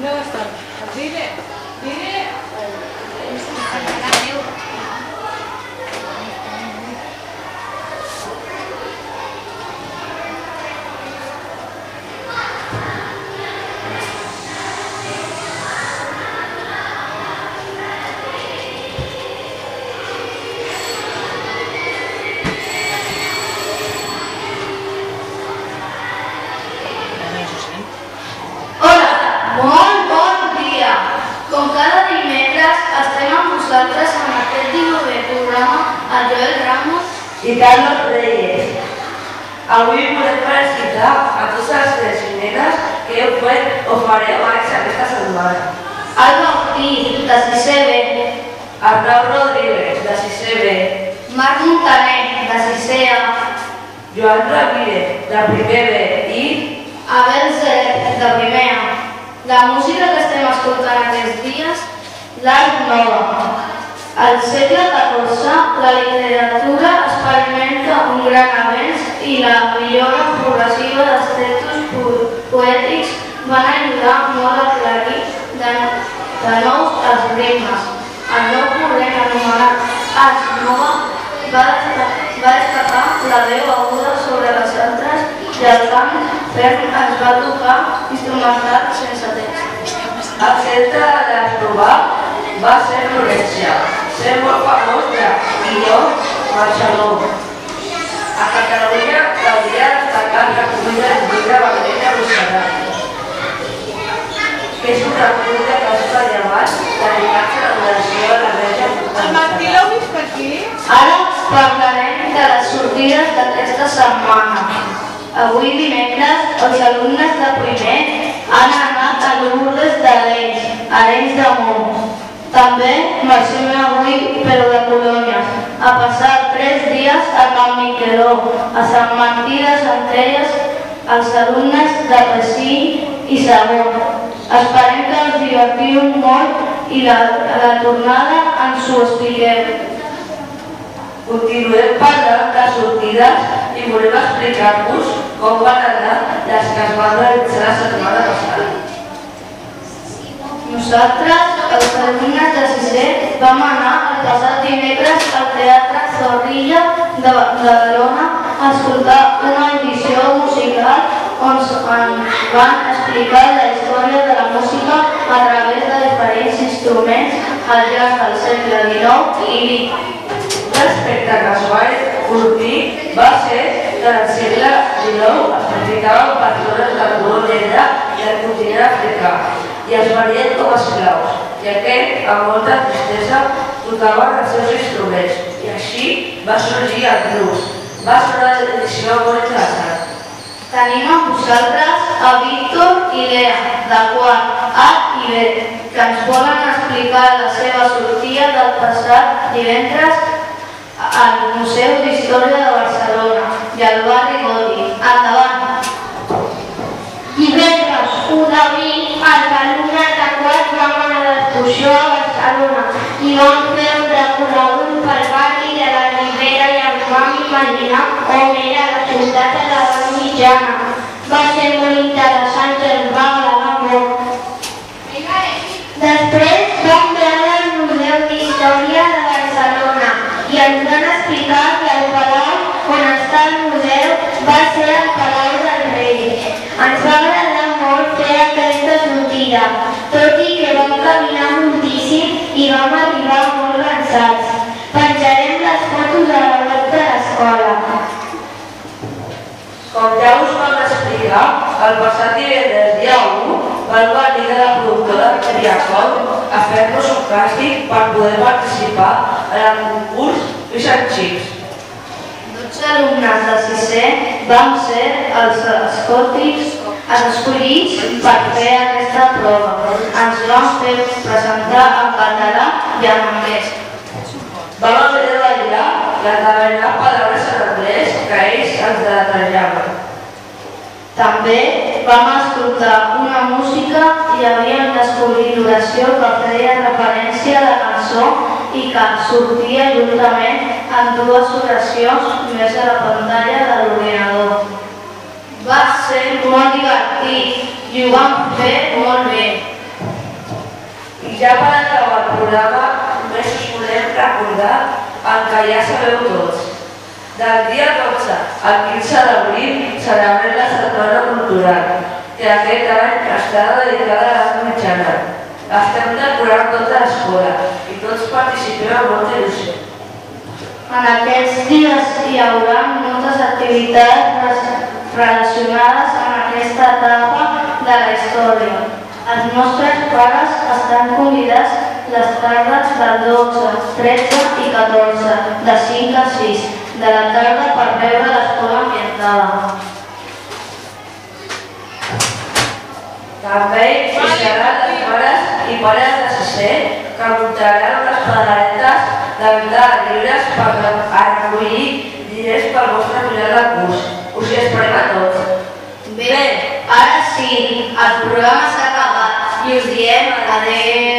No està. Dile. I Carlos Reyes. Avui volem felicitar a tots els nens i nenes que heu fet o fareu aquesta setmana. Alba Ortiz, de 6è B. Arnau Rodríguez, de 6è B. Marc Montaner, de 6è A. Joan Ramírez, de 1è B. I Abel Zer, de 1è A. La música que estem escoltant aquests dies, l'art nova. Al segle XIV, la literatura experimenta un gran avenç i la millora progressiva dels textos poètics van ajudar molt a aclarir de nous els ritmes. El nou corrent anomenat art nova va destacar la veu aguda sobre les altres i el cant ferm es va tocar instrumental sense text. El centre de l'Esprovar va ser Florència, ser molt famós de Guillaume Marchalon. A Catalunya caldria destacar la comida del llibre vermell de Montserrat, que és un recull de casos de llevats dedicats a l'adoració de la Verge Montserrat. El Martí l'heu vist per aquí? Ara parlarem de les sortides d'aquesta setmana. Avui dimecres, els alumnes de primer han anat a Lourdes d'Arenys, Arenys de Munt. També marxem avui, però de Colònies, a passar 3 dies a Can Miqueló, a Sant Martí de Centelles, els alumnes de Pessí i Sabó. Esperem que us divertiu molt i la tornada ens ho expliqueu. Continuem parlant de sortides i volem explicar-vos com van anar les que es van realitzar la setmana passada. Nosaltres, els alumnes de 6è, vam anar el passat dimecres al Teatre Zorrilla de Badalona a escoltar una edició musical on ens van explicar la història de la música a través de diferents instruments al llarg del segle XIX i XX. L'aspecte que es va sortir va ser que en el segle XIX es practicaven persones de color negre i del continent africà i es venien com a esclaus, i aquest, amb molta tristesa, tocaven els seus instruments i així va sorgir el blues. Va ser una edició molt interessant. Tenim amb vosaltres a Víctor i Lea, de quart A i B, que ens volen explicar la seva sortida del passat divendres al Museu d'Història de Barcelona i al barri Gòtic. Endavant! Divendres 1 d'abril, els alumnes de quart vam anar d'excursió a Barcelona i vam fer un recorregut pel barri de la Ribera i ens vam imaginar com era la ciutat a l'edat mitjana. Va ser molt interessant i ens va agradar molt. Després vam veure el Museu d'Història de Barcelona i ens van explicar que el palau on està el museu va ser el Palau del Rei. Ens va agradar molt fer aquesta sortida, tot i que vam caminar moltíssim i vam arribar molt cansats. Penjarem les fotos a la web de l'escola. Com ja us vam explicar, el passat divendres dia 1 van venir de la productora Triacom a fer-nos un càsting per poder participar en el concurs Fish and Chips. 12 alumnes de 6è vam ser els escollits per fer aquesta prova. Ens vam fer presentar en català i en anglès. Vam haver de ballar les darreres paraules en anglès que ells ens detalhaven. També vam escoltar una música i havíem descobrit l'oració que feia referència a la cançó i que sortia juntament en 2 oracions més a la pantalla de l'ordinador. Va ser molt divertit i ho vam fer molt bé. Ja per acabar el programa, només us volem recordar el que ja sabeu tots. Del dia 12 al 15 d'abril celebrem la Setmana Cultural, que aquest any estarà dedicada a l'edat mitjana. Estem decorant tota l'escola i tots participem amb molta il·lusió. En aquests dies hi haurà moltes activitats relacionades amb aquesta etapa de la història. Els nostres pares estan convidats les tardes del 12, 13 i 14, de 5 a 6 de la tarda per veure l'escola ambientada. També hi seran les mares i pares de sisè que muntaran unes pedaletes de venda de llibres per recollir diners pel vostre final de curs. Us hi esperem a tots. Bé, ara sí, el programa s'ha acabat i us diem adéu.